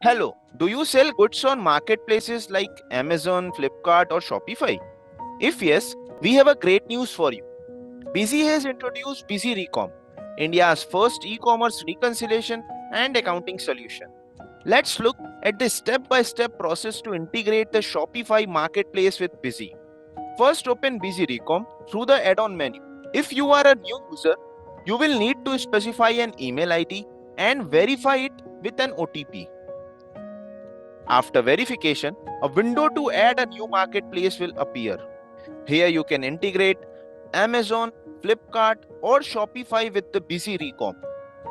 Hello, do you sell goods on marketplaces like Amazon, Flipkart, or Shopify? If yes, we have a great news for you. Busy has introduced Busy Recom, India's first e commerce reconciliation and accounting solution. Let's look at the step by step process to integrate the Shopify marketplace with Busy. First, open Busy Recom through the add on menu. If you are a new user, you will need to specify an email ID and verify it with an OTP. After verification, a window to add a new marketplace will appear. Here you can integrate Amazon, Flipkart, or Shopify with the Busy Recom.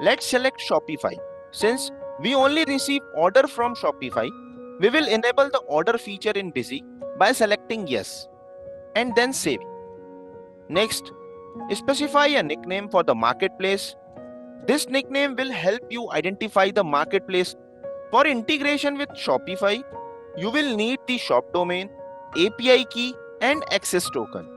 Let's select Shopify. Since we only receive order from Shopify, we will enable the order feature in Busy by selecting yes and then save. Next, specify a nickname for the marketplace. This nickname will help you identify the marketplace. For integration with Shopify, you will need the shop domain, API key, and access token.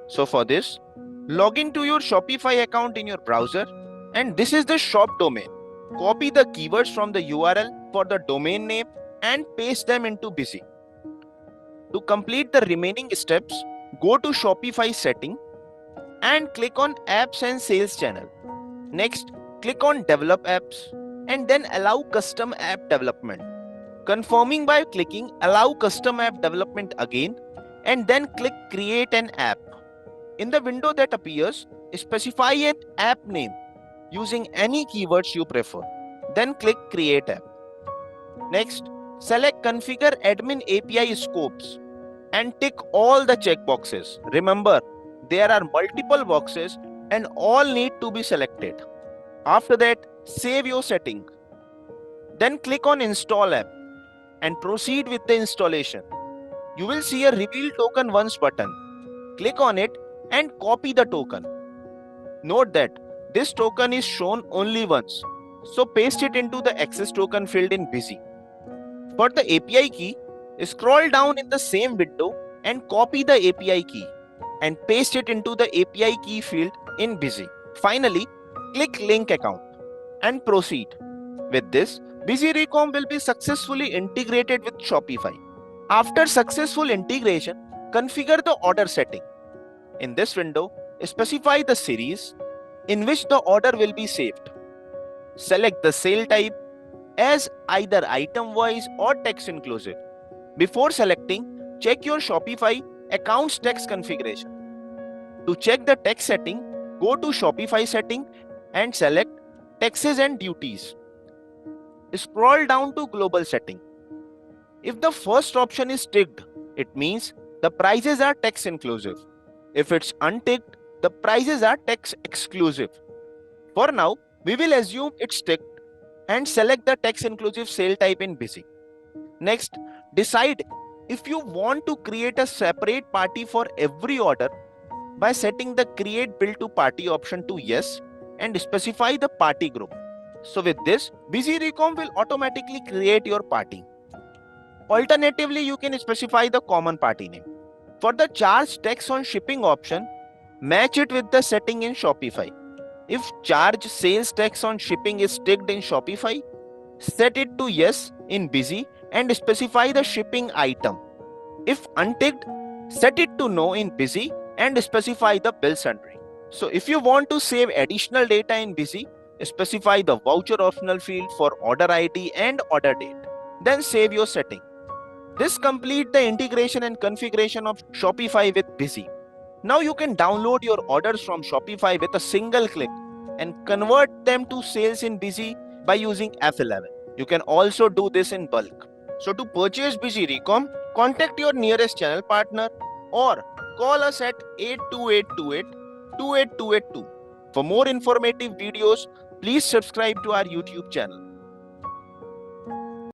So for this, log into your Shopify account in your browser, and this is the shop domain. Copy the keywords from the URL for the domain name and paste them into Busy. To complete the remaining steps, go to Shopify setting and click on Apps and Sales channel. Next, click on Develop Apps and then allow custom app development. Confirming by clicking Allow custom app development again and then click Create an app. In the window that appears, specify an app name using any keywords you prefer. Then click Create app. Next, select Configure admin API scopes and tick all the checkboxes. Remember, there are multiple boxes and all need to be selected. After that, save your setting. Then click on Install app and proceed with the installation. You will see a Reveal Token Once button. Click on it and copy the token. Note that this token is shown only once, so paste it into the access token field in Busy. For the API key, scroll down in the same window and copy the API key and paste it into the API key field in Busy. Finally, click Link Account and proceed. With this, Busy Recom will be successfully integrated with Shopify. After successful integration, configure the order setting. In this window, specify the series in which the order will be saved. Select the sale type as either item-wise or text inclusive. Before selecting, check your Shopify account's text configuration. To check the text setting, go to Shopify setting and select Taxes and Duties. Scroll down to Global setting. If the first option is ticked, it means the prices are text inclusive. If it's unticked, the prices are text exclusive. For now, we will assume it's ticked and select the text inclusive sale type in Busy. Next, decide if you want to create a separate party for every order by setting the Create Bill to Party option to yes and specify the party group. So with this, Busy Recom will automatically create your party. Alternatively, you can specify the common party name. For the charge tax on shipping option, match it with the setting in Shopify. If charge sales tax on shipping is ticked in Shopify, set it to yes in Busy and specify the shipping item. If unticked, set it to no in Busy and specify the bill sundry. So if you want to save additional data in Busy, specify the voucher optional field for order ID and order date. Then save your setting. This completes the integration and configuration of Shopify with Busy. Now you can download your orders from Shopify with a single click and convert them to sales in Busy by using F11. You can also do this in bulk. So to purchase Busy Recom, contact your nearest channel partner or call us at 82828 28282. For more informative videos, please subscribe to our YouTube channel.